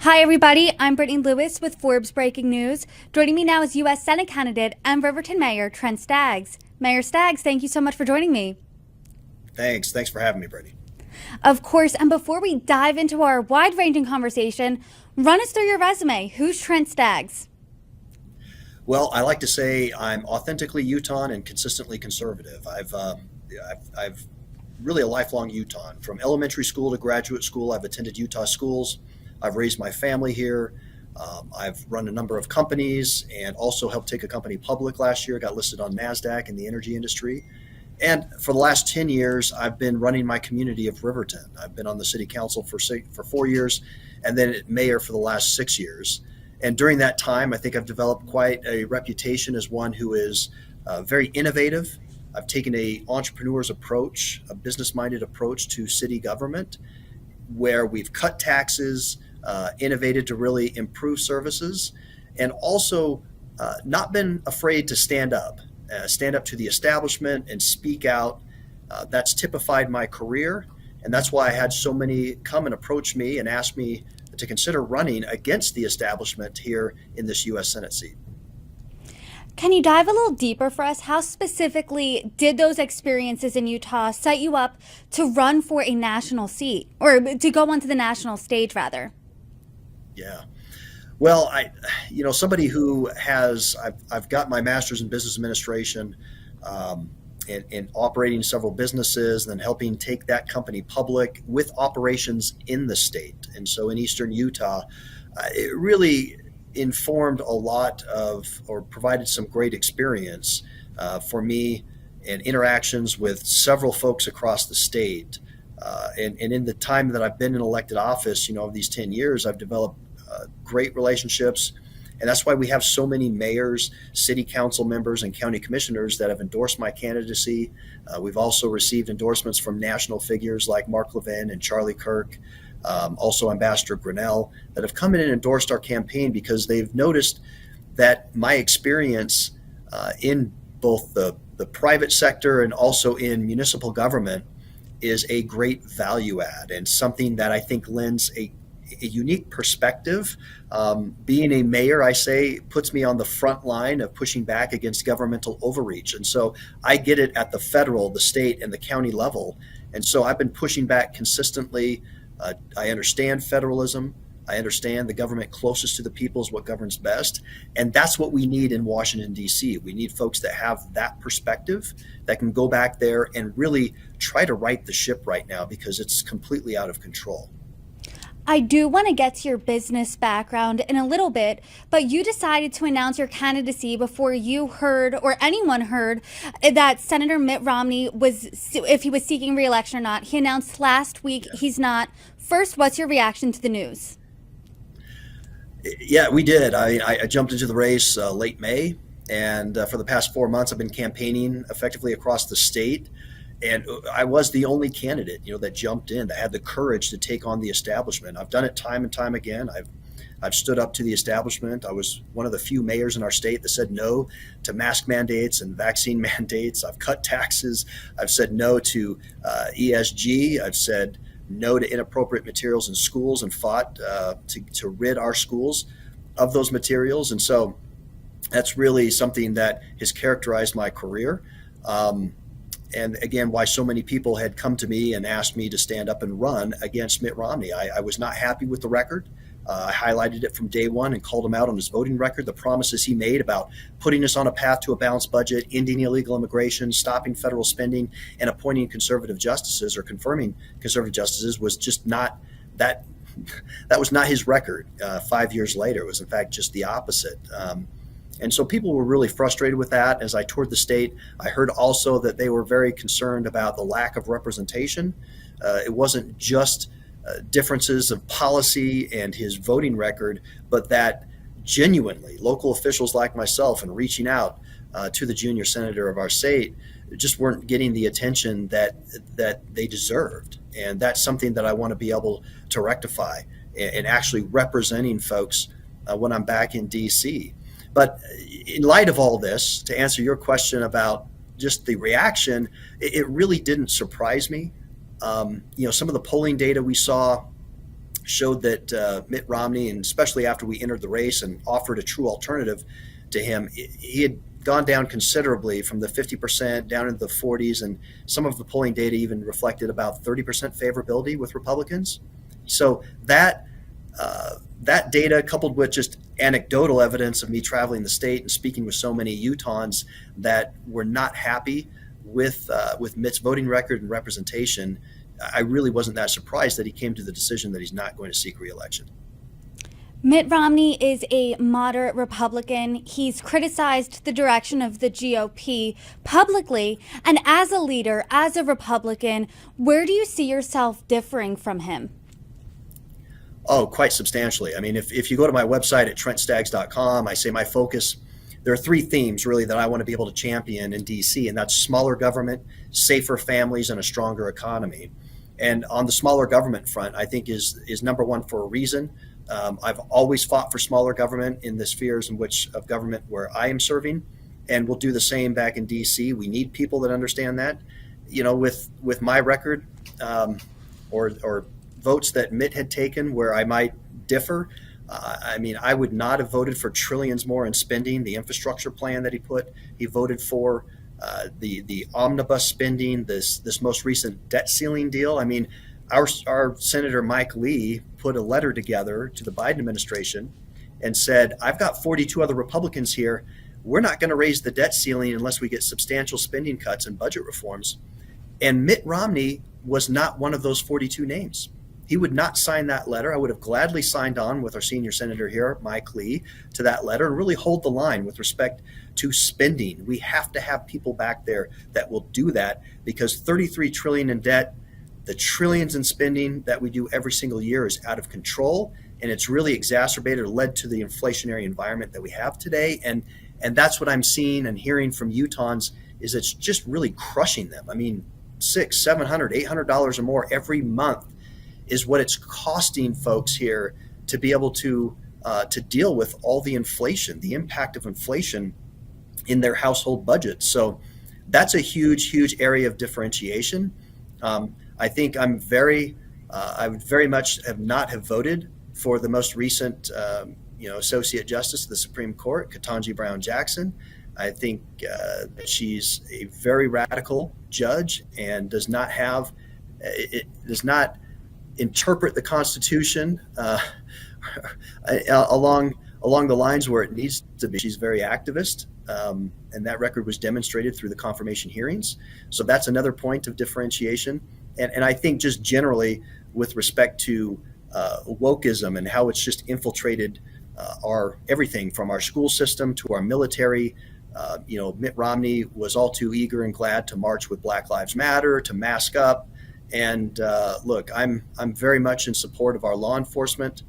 Hi, everybody. I'm Brittany Lewis with Forbes Breaking News. Joining me now is U.S. Senate candidate and Riverton Mayor Trent Staggs. Mayor Staggs, thank you so much for joining me. Thanks for having me, Brittany. Of course, and before we dive into our wide-ranging conversation, run us through your resume. Who's Trent Staggs? Well, I like to say I'm authentically Utah and consistently conservative. I've really a lifelong Utah. From elementary school to graduate school, I've attended Utah schools. I've raised my family here. I've run a number of companies and also helped take a company public last year, got listed on NASDAQ in the energy industry. And for the last 10 years, I've been running my community of Riverton. I've been on the city council for 4 years and then mayor for the last 6 years. And during that time, I think I've developed quite a reputation as one who is very innovative. I've taken a entrepreneur's approach, a business-minded approach to city government, where we've cut taxes, innovated to really improve services, and also not been afraid to stand up to the establishment and speak out. That's typified my career, and that's why I had so many come and approach me and ask me to consider running against the establishment here in this U.S. Senate seat. Can you dive a little deeper for us? How specifically did those experiences in Utah set you up to run for a national seat, or to go onto the national stage, rather? Yeah. Well, somebody who I've got my master's in business administration, and operating several businesses, and then helping take that company public with operations in the state. And so in Eastern Utah, it really informed a lot of, or provided some great experience for me and interactions with several folks across the state. And in the time that I've been in elected office, of these 10 years, I've developed great relationships. And that's why we have so many mayors, city council members, and county commissioners that have endorsed my candidacy. We've also received endorsements from national figures like Mark Levin and Charlie Kirk, also Ambassador Grinnell, that have come in and endorsed our campaign because they've noticed that my experience in both the private sector and also in municipal government is a great value add and something that I think lends a unique perspective. Being a mayor, I say, puts me on the front line of pushing back against governmental overreach. And so I get it at the federal, the state, and the county level. And so I've been pushing back consistently. I understand federalism. I understand the government closest to the people is what governs best. And that's what we need in Washington, D.C. We need folks that have that perspective, that can go back there and really try to right the ship right now, because it's completely out of control. I do want to get to your business background in a little bit, but you decided to announce your candidacy before you heard, or anyone heard, that Senator Mitt Romney if he was seeking re-election or not. He announced last week he's not. First, what's your reaction to the news? Yeah, we did. I jumped into the race late May, and for the past 4 months, I've been campaigning effectively across the state. And I was the only candidate, that jumped in, that had the courage to take on the establishment. I've done it time and time again. I've stood up to the establishment. I was one of the few mayors in our state that said no to mask mandates and vaccine mandates. I've cut taxes. I've said no to ESG. I've said no to inappropriate materials in schools and fought to rid our schools of those materials. And so that's really something that has characterized my career. And again, why so many people had come to me and asked me to stand up and run against Mitt Romney. I was not happy with the record. I highlighted it from day one and called him out on his voting record, the promises he made about putting us on a path to a balanced budget, ending illegal immigration, stopping federal spending, and appointing conservative justices, or confirming conservative justices, was just not that. That was not his record. 5 years later, it was in fact just the opposite. And so people were really frustrated with that. As I toured the state, I heard also that they were very concerned about the lack of representation. It wasn't just differences of policy and his voting record, but that genuinely local officials like myself, and reaching out to the junior senator of our state, just weren't getting the attention that they deserved. And that's something that I want to be able to rectify, and actually representing folks when I'm back in D.C. But in light of all this, to answer your question about just the reaction, it really didn't surprise me. Some of the polling data we saw showed that Mitt Romney, and especially after we entered the race and offered a true alternative to him, he had gone down considerably from the 50% down into the 40s, and some of the polling data even reflected about 30% favorability with Republicans. So that data, coupled with just anecdotal evidence of me traveling the state and speaking with so many Utahns that were not happy with Mitt's voting record and representation, I really wasn't that surprised that he came to the decision that he's not going to seek re-election. Mitt Romney is a moderate Republican. He's criticized the direction of the GOP publicly. And as a leader, as a Republican, where do you see yourself differing from him? Oh, quite substantially. I mean, if you go to my website at trentstaggs.com, I say my focus, there are three themes really that I want to be able to champion in DC, and that's smaller government, safer families, and a stronger economy. And on the smaller government front, I think is number one for a reason. I've always fought for smaller government in the spheres of government where I am serving, and we'll do the same back in DC. We need people that understand that. You know, with my record, or votes that Mitt had taken where I might differ. I mean, I would not have voted for trillions more in spending, the infrastructure plan that he voted for, the omnibus spending, this most recent debt ceiling deal. I mean, our Senator Mike Lee put a letter together to the Biden administration and said, I've got 42 other Republicans here. We're not going to raise the debt ceiling unless we get substantial spending cuts and budget reforms. And Mitt Romney was not one of those 42 names. He would not sign that letter. I would have gladly signed on with our senior senator here, Mike Lee, to that letter and really hold the line with respect to spending. We have to have people back there that will do that, because 33 trillion in debt, the trillions in spending that we do every single year is out of control, and it's really exacerbated or led to the inflationary environment that we have today. And that's what I'm seeing and hearing from Utahns, is it's just really crushing them. I mean, $600, $700, $800 or more every month is what it's costing folks here to be able to deal with all the inflation, the impact of inflation in their household budgets. So that's a huge, huge area of differentiation. I think I would very much have voted for the most recent, Associate Justice of the Supreme Court, Ketanji Brown Jackson. I think that she's a very radical judge and does not interpret the Constitution along the lines where it needs to be. She's very activist, and that record was demonstrated through the confirmation hearings. So that's another point of differentiation. And I think just generally with respect to wokeism and how it's just infiltrated our everything from our school system to our military. Mitt Romney was all too eager and glad to march with Black Lives Matter, to mask up. And look, I'm very much in support of our law enforcement.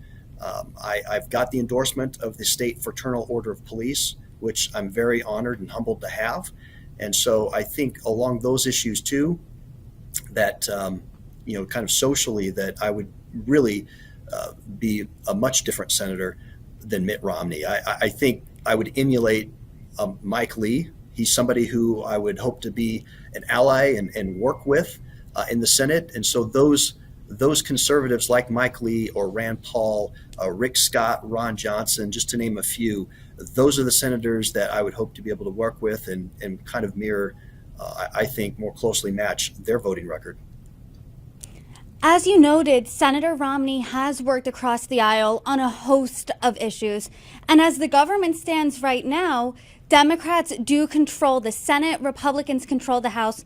I've got the endorsement of the State Fraternal Order of Police, which I'm very honored and humbled to have. And so I think along those issues too, that kind of socially, that I would really be a much different senator than Mitt Romney. I think I would emulate Mike Lee. He's somebody who I would hope to be an ally and work with in the Senate. And so those conservatives like Mike Lee or Rand Paul, Rick Scott, Ron Johnson, just to name a few, those are the senators that I would hope to be able to work with and kind of mirror, I think, more closely match their voting record. As you noted, Senator Romney has worked across the aisle on a host of issues. And as the government stands right now, Democrats do control the Senate, Republicans control the House,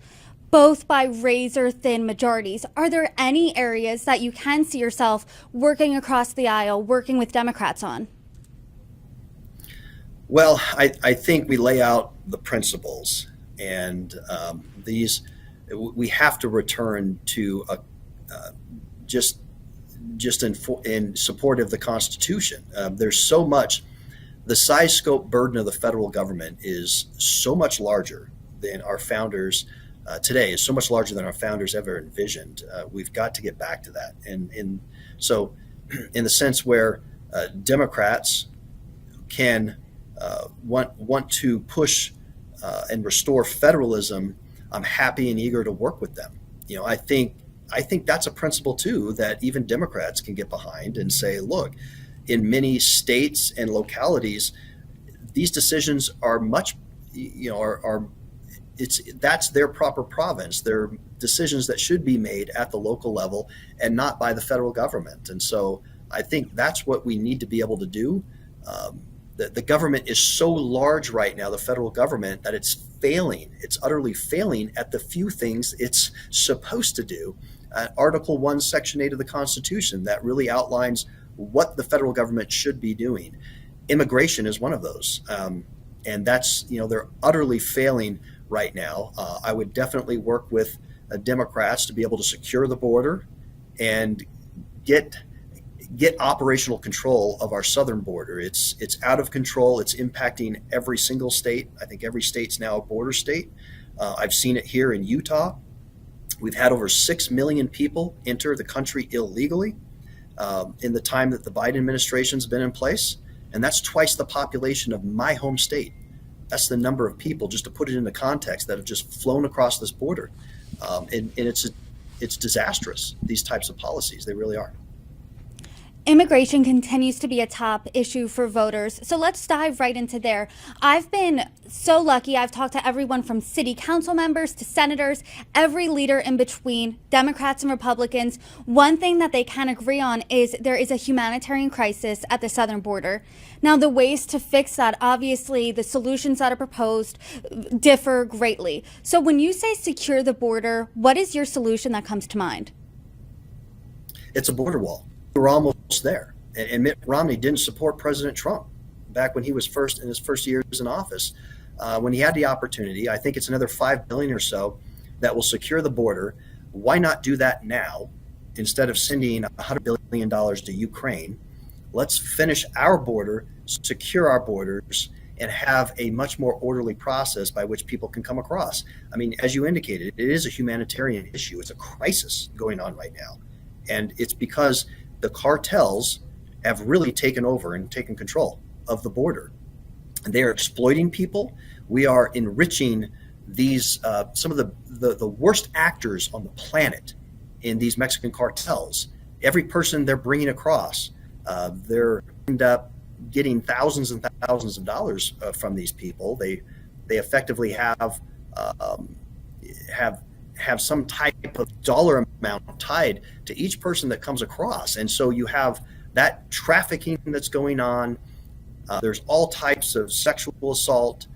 both by razor-thin majorities. Are there any areas that you can see yourself working across the aisle, working with Democrats on? Well, I think we lay out the principles, and we have to return to just in support of the Constitution. There's so much. The size, scope, burden of the federal government is so much larger than our founders today, is so much larger than our founders ever envisioned. We've got to get back to that. And so in the sense where Democrats can want to push and restore federalism, I'm happy and eager to work with them. I think I think that's a principle too that even Democrats can get behind and say, look, in many states and localities, these decisions are much, are that's their proper province. They're decisions that should be made at the local level and not by the federal government. And so I think that's what we need to be able to do. The government is so large right now, the federal government, that it's failing. It's utterly failing at the few things it's supposed to do. Article 1, Section 8 of the Constitution that really outlines what the federal government should be doing. Immigration is one of those. And that's, they're utterly failing right now. I would definitely work with Democrats to be able to secure the border and get operational control of our southern border. It's out of control. It's impacting every single state. I think every state's now a border state. I've seen it here in Utah. We've had over 6 million people enter the country illegally in the time that the Biden administration's been in place. And that's twice the population of my home state. That's the number of people, just to put it into context, that have just flown across this border. And it's disastrous, these types of policies. They really are. Immigration continues to be a top issue for voters. So let's dive right into there. I've been so lucky. I've talked to everyone from city council members to senators, every leader in between, Democrats and Republicans. One thing that they can agree on is there is a humanitarian crisis at the southern border. Now, the ways to fix that, obviously, the solutions that are proposed differ greatly. So when you say secure the border, what is your solution that comes to mind? It's a border wall. We're almost there. And Mitt Romney didn't support President Trump back when he was in his first years in office. When he had the opportunity, I think it's another $5 billion or so that will secure the border. Why not do that now instead of sending $100 billion to Ukraine? Let's finish our border, secure our borders, and have a much more orderly process by which people can come across. I mean, as you indicated, it is a humanitarian issue. It's a crisis going on right now. And it's because the cartels have really taken over and taken control of the border. And they are exploiting people. We are enriching these some of the worst actors on the planet in these Mexican cartels. Every person they're bringing across, they're end up getting thousands and thousands of dollars from these people. They effectively have some type of dollar amount tied to each person that comes across. And so you have that trafficking that's going on. There's all types of sexual assault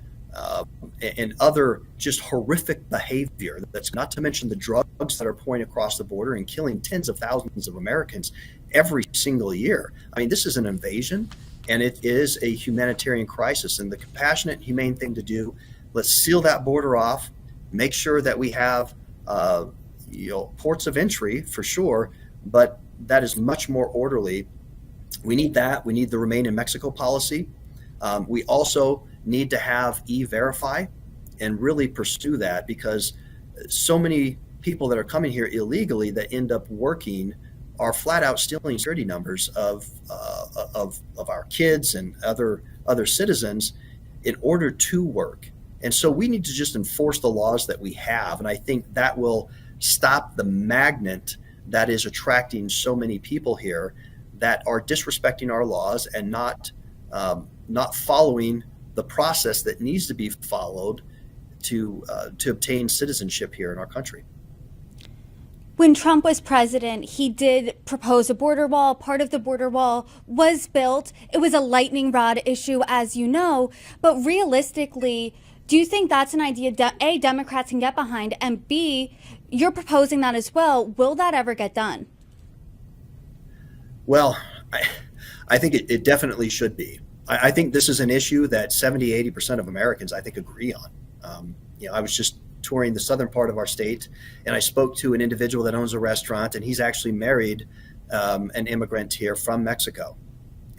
and other just horrific behavior. That's not to mention the drugs that are pouring across the border and killing tens of thousands of Americans every single year. I mean, this is an invasion, and it is a humanitarian crisis. And the compassionate, humane thing to do, let's seal that border off, make sure that we have ports of entry for sure, but that is much more orderly. We need that. We need the Remain in Mexico policy. We also need to have E-Verify and really pursue that, because so many people that are coming here illegally that end up working are flat out stealing security numbers of our kids and other citizens in order to work. And so we need to just enforce the laws that we have. And I think that will stop the magnet that is attracting so many people here that are disrespecting our laws and not following the process that needs to be followed to obtain citizenship here in our country. When Trump was president, he did propose a border wall. Part of the border wall was built. It was a lightning rod issue, as you know. But realistically, do you think that's an idea A, Democrats can get behind, and B, you're proposing that as well? Will that ever get done? Well, I think it definitely should be. I think this is an issue that 70, 80% of Americans, I think, agree on. I was just touring the southern part of our state, and I spoke to an individual that owns a restaurant, and he's actually married an immigrant here from Mexico.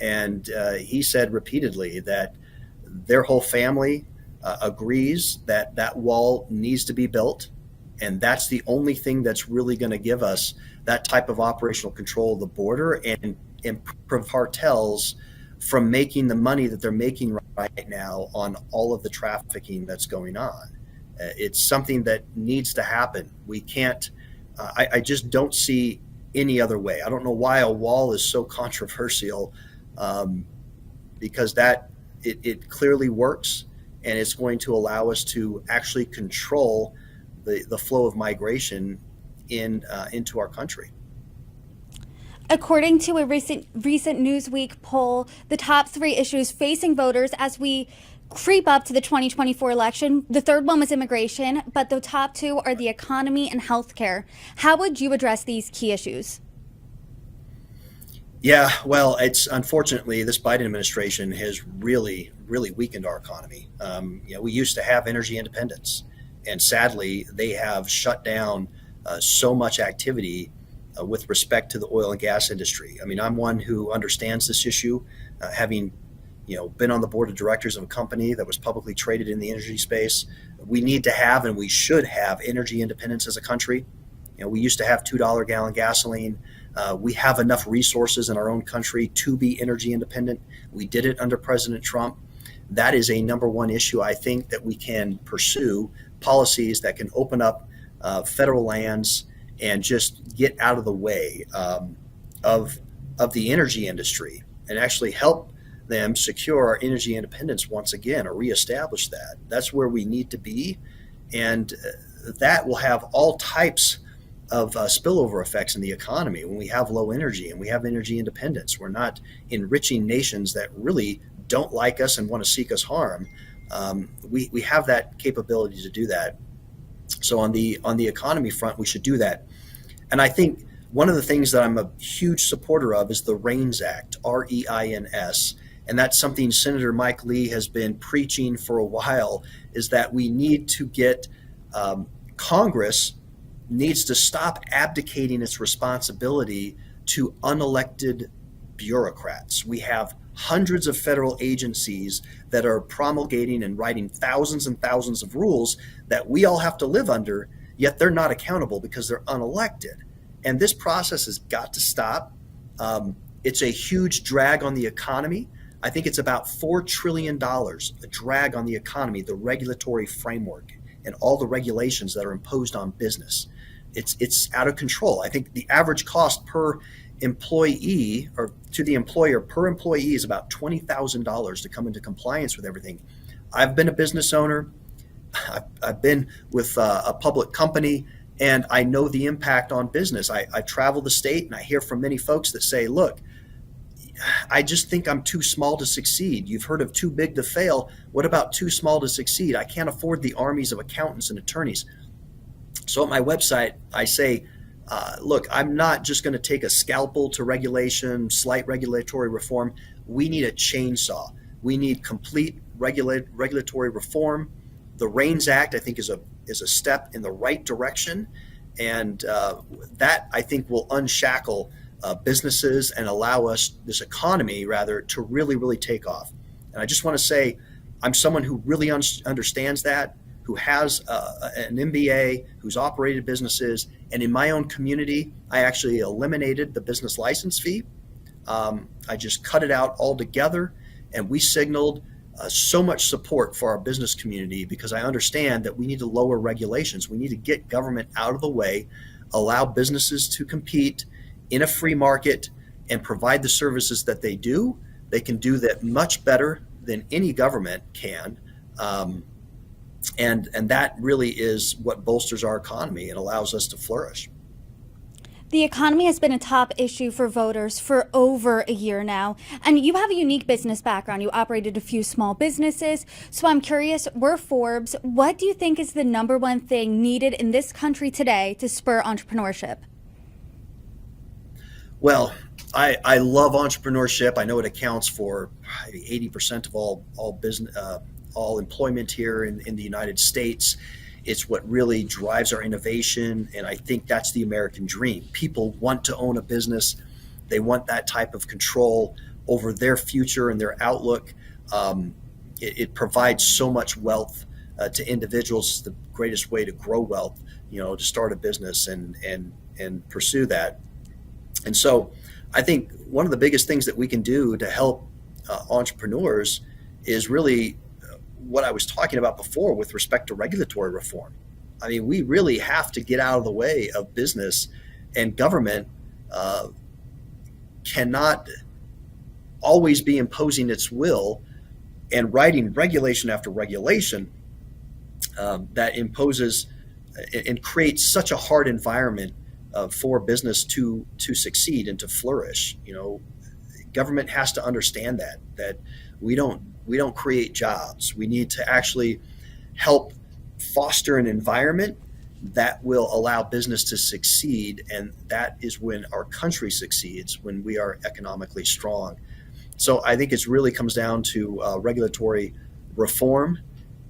And he said repeatedly that their whole family agrees that that wall needs to be built. And that's the only thing that's really going to give us that type of operational control of the border and prevent cartels from making the money that they're making right now on all of the trafficking that's going on. It's something that needs to happen. We can't I just don't see any other way. I don't know why a wall is so controversial, because it clearly works, and it's going to allow us to actually control the flow of migration into our country. According to a recent Newsweek poll, the top 3 issues facing voters as we creep up to the 2024 election, the third one was immigration, but the top 2 are the economy and healthcare. How would you address these key issues? Yeah, well, it's unfortunately this Biden administration has really, really weakened our economy. We used to have energy independence, and sadly, they have shut down so much activity with respect to the oil and gas industry. I mean, I'm one who understands this issue, having been on the board of directors of a company that was publicly traded in the energy space. We need to have, and we should have, energy independence as a country. We used to have $2 gallon gasoline. We have enough resources in our own country to be energy independent. We did it under President Trump. That is a number one issue. I think that we can pursue policies that can open up federal lands and just get out of the way of the energy industry and actually help them secure our energy independence once again, or reestablish that. That's where we need to be. And that will have all types of spillover effects in the economy. When we have low energy and we have energy independence, we're not enriching nations that really don't like us and want to seek us harm. We have that capability to do that. So on the economy front, we should do that. And I think one of the things that I'm a huge supporter of is the REINS Act, REINS. And that's something Senator Mike Lee has been preaching for a while, is that we need to get Congress needs to stop abdicating its responsibility to unelected bureaucrats. We have hundreds of federal agencies that are promulgating and writing thousands and thousands of rules that we all have to live under, yet they're not accountable because they're unelected. And this process has got to stop. It's a huge drag on the economy. I think it's about $4 trillion, a drag on the economy, the regulatory framework and all the regulations that are imposed on business. It's out of control. I think the average cost per employee, or to the employer per employee, is about $20,000 to come into compliance with everything. I've been a business owner. I've been with a public company, and I know the impact on business. I travel the state, and I hear from many folks that say, look, I just think I'm too small to succeed. You've heard of too big to fail. What about too small to succeed? I can't afford the armies of accountants and attorneys. So at my website, I say, look, I'm not just going to take a scalpel to regulation, slight regulatory reform. We need a chainsaw. We need complete regulatory reform. The REINS Act, I think, is a step in the right direction. And that, I think, will unshackle businesses and allow us, this economy rather, to really, really take off. And I just want to say, I'm someone who really understands that, who has an MBA, who's operated businesses. And in my own community, I actually eliminated the business license fee. I just cut it out altogether. And we signaled so much support for our business community, because I understand that we need to lower regulations. We need to get government out of the way, allow businesses to compete in a free market and provide the services that they do. They can do that much better than any government can. And that really is what bolsters our economy and allows us to flourish. The economy has been a top issue for voters for over a year now, and you have a unique business background. You operated a few small businesses, so I'm curious, we're Forbes. What do you think is the number one thing needed in this country today to spur entrepreneurship? Well, I love entrepreneurship. I know it accounts for 80% of all business, all employment here in the United States. It's what really drives our innovation, and I think that's the American dream. People want to own a business. They want that type of control over their future and their outlook. It provides so much wealth to individuals. It's the greatest way to grow wealth, to start a business and pursue that. And so I think one of the biggest things that we can do to help entrepreneurs is really what I was talking about before with respect to regulatory reform. I mean, we really have to get out of the way of business, and government cannot always be imposing its will and writing regulation after regulation that imposes and creates such a hard environment for business to succeed and to flourish. Government has to understand that we don't create jobs. We need to actually help foster an environment that will allow business to succeed, and that is when our country succeeds, when we are economically strong. So I think it really comes down to regulatory reform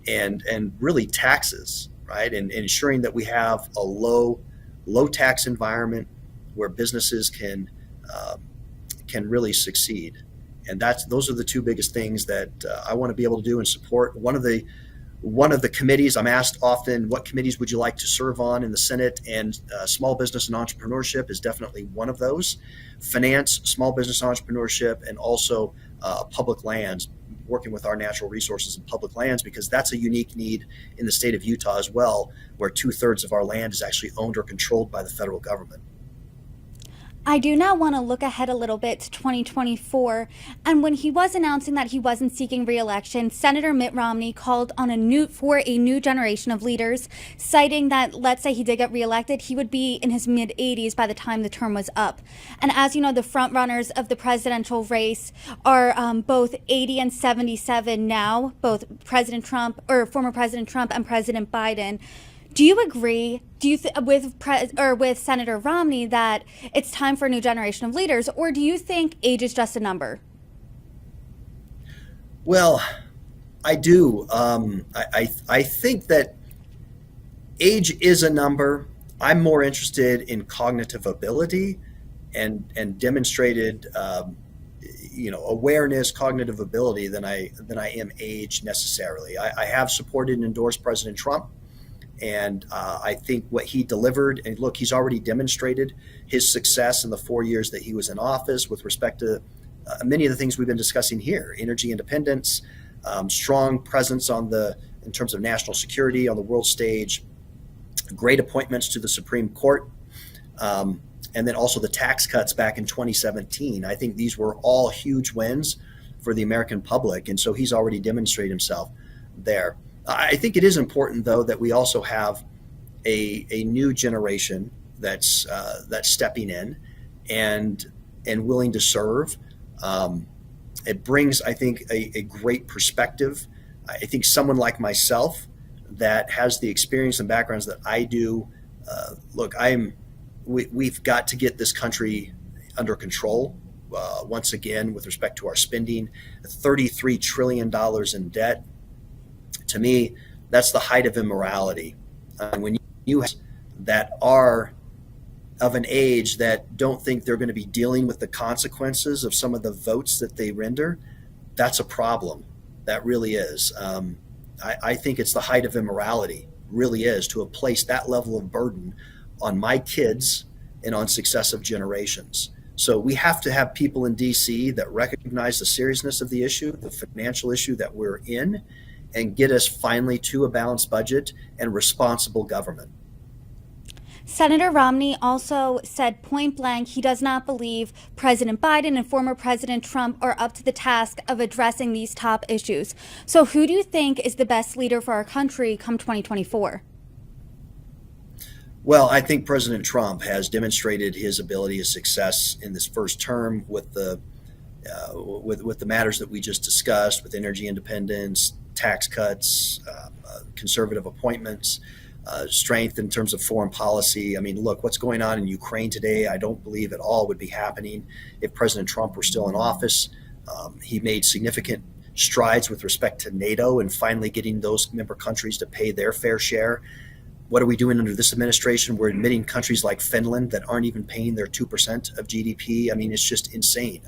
and really taxes, right? And ensuring that we have a low tax environment where businesses can really succeed. And those are the two biggest things that I want to be able to do and support. One of the committees I'm asked often, what committees would you like to serve on in the Senate? And small business and entrepreneurship is definitely one of those. Finance, small business entrepreneurship, and also public lands, working with our natural resources and public lands, because that's a unique need in the state of Utah as well, where 2/3 of our land is actually owned or controlled by the federal government. I do now want to look ahead a little bit to 2024. And when he was announcing that he wasn't seeking re-election, Senator Mitt Romney called on a new generation of leaders, citing that, let's say he did get re-elected, he would be in his mid-80s by the time the term was up. And as you know, the front runners of the presidential race are both 80 and 77 now, both former President Trump and President Biden. Do you agree? With Senator Romney that it's time for a new generation of leaders, or do you think age is just a number? Well, I do. I think that age is a number. I'm more interested in cognitive ability and demonstrated awareness, cognitive ability than I am age necessarily. I have supported and endorsed President Trump. And I think what he delivered, and look, he's already demonstrated his success in the 4 years that he was in office with respect to many of the things we've been discussing here: energy independence, strong presence in terms of national security on the world stage, great appointments to the Supreme Court, and then also the tax cuts back in 2017. I think these were all huge wins for the American public, and so he's already demonstrated himself there. I think it is important, though, that we also have a new generation that's stepping in and willing to serve. It brings, I think, a great perspective. I think someone like myself that has the experience and backgrounds that I do. We've got to get this country under control once again with respect to our spending. $33 trillion in debt. To me, that's the height of immorality. When you have that are of an age that don't think they're going to be dealing with the consequences of some of the votes that they render, that's a problem. That really is. I think it's the height of immorality, really is, to have placed that level of burden on my kids and on successive generations. So we have to have people in D.C. that recognize the seriousness of the issue, the financial issue that we're in, and get us finally to a balanced budget and responsible government. Senator Romney also said point blank he does not believe President Biden and former President Trump are up to the task of addressing these top issues. So who do you think is the best leader for our country come 2024? Well, I think President Trump has demonstrated his ability of success in this first term with the matters that we just discussed, with energy independence, tax cuts, conservative appointments, strength in terms of foreign policy. I mean, look, what's going on in Ukraine today, I don't believe at all would be happening if President Trump were still in office. He made significant strides with respect to NATO and finally getting those member countries to pay their fair share. What are we doing under this administration? We're admitting countries like Finland that aren't even paying their 2% of GDP. I mean, it's just insane.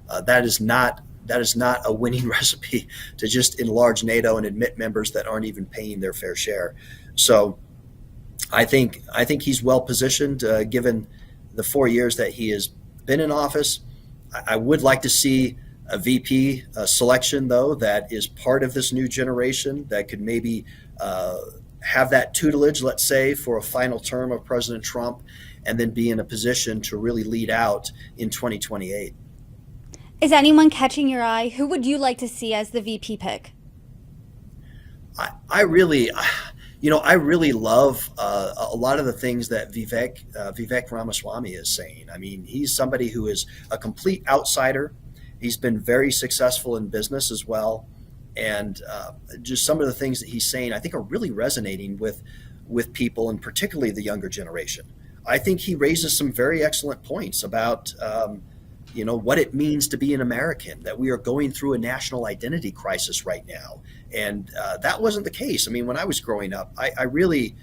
That is not a winning recipe to just enlarge NATO and admit members that aren't even paying their fair share. So I think he's well positioned given the 4 years that he has been in office. I would like to see a VP selection, though, that is part of this new generation that could maybe have that tutelage, let's say, for a final term of President Trump, and then be in a position to really lead out in 2028. Is anyone catching your eye? Who would you like to see as the VP pick? I really, I really love a lot of the things that Vivek Ramaswamy is saying. I mean, he's somebody who is a complete outsider. He's been very successful in business as well, and just some of the things that he's saying, I think, are really resonating with people, and particularly the younger generation. I think he raises some very excellent points about what it means to be an American, that we are going through a national identity crisis right now. And that wasn't the case. I mean, when I was growing up, I really,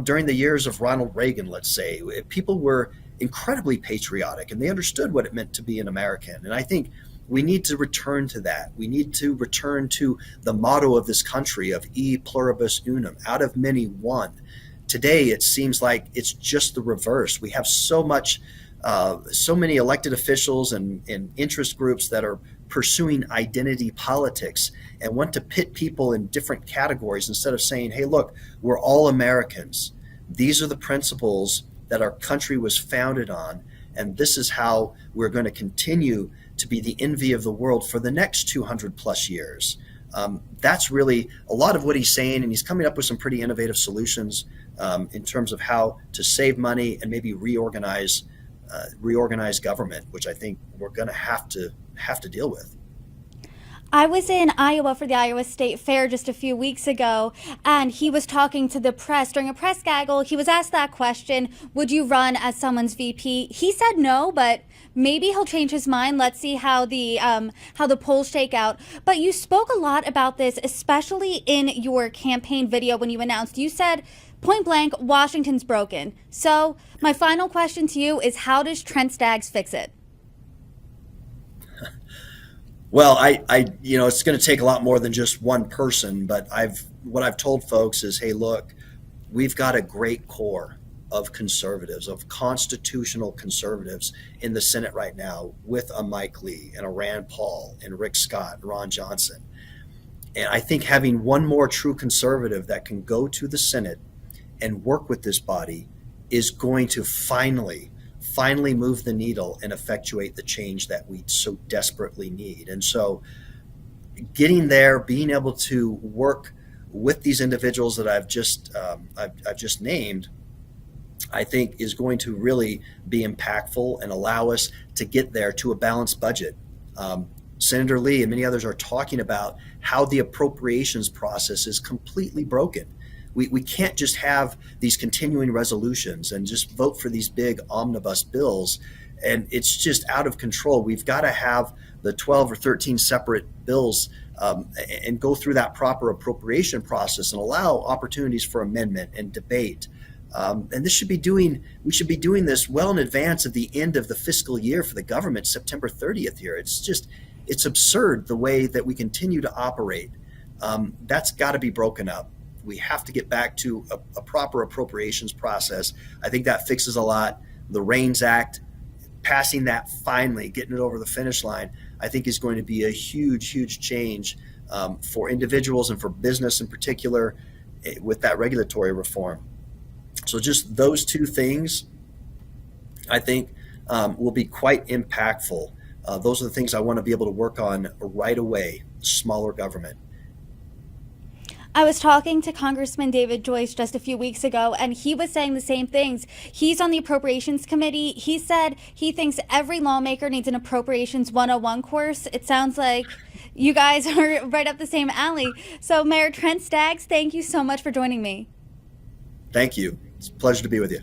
during the years of Ronald Reagan, let's say, people were incredibly patriotic and they understood what it meant to be an American. And I think we need to return to that. We need to return to the motto of this country of e pluribus unum, out of many, one. Today, it seems like it's just the reverse. We have so many elected officials and interest groups that are pursuing identity politics and want to pit people in different categories instead of saying, hey, look, we're all Americans. These are the principles that our country was founded on, and this is how we're going to continue to be the envy of the world for the next 200 plus years. That's really a lot of what he's saying, and he's coming up with some pretty innovative solutions in terms of how to save money and maybe reorganize government, which I think we're going to have to deal with. I was in Iowa for the Iowa State Fair just a few weeks ago, and he was talking to the press. During a press gaggle, he was asked that question, would you run as someone's VP? He said no, but maybe he'll change his mind. Let's see how the polls shake out. But you spoke a lot about this, especially in your campaign video when you announced. You said, point blank, Washington's broken. So my final question to you is, how does Trent Staggs fix it? Well, it's going to take a lot more than just one person, but what I've told folks is, hey, look, we've got a great core of conservatives, of constitutional conservatives in the Senate right now, with a Mike Lee and a Rand Paul and Rick Scott and Ron Johnson. And I think having one more true conservative that can go to the Senate and work with this body is going to finally move the needle and effectuate the change that we so desperately need. And so getting there, being able to work with these individuals that I've just named, I think is going to really be impactful and allow us to get there to a balanced budget. Senator Lee and many others are talking about how the appropriations process is completely broken. We can't just have these continuing resolutions and just vote for these big omnibus bills, and it's just out of control. We've got to have the 12 or 13 separate bills and go through that proper appropriation process and allow opportunities for amendment and debate. And we should be doing this well in advance of the end of the fiscal year for the government, September 30th here. It's absurd the way that we continue to operate. That's got to be broken up. We have to get back to a proper appropriations process. I think that fixes a lot. The REINS Act, passing that finally, getting it over the finish line, I think is going to be a huge, huge change for individuals and for business in particular with that regulatory reform. So just those two things, I think, will be quite impactful. Those are the things I want to be able to work on right away, smaller government. I was talking to Congressman David Joyce just a few weeks ago, and he was saying the same things. He's on the Appropriations Committee. He said he thinks every lawmaker needs an Appropriations 101 course. It sounds like you guys are right up the same alley. So Mayor Trent Staggs, thank you so much for joining me. Thank you. It's a pleasure to be with you.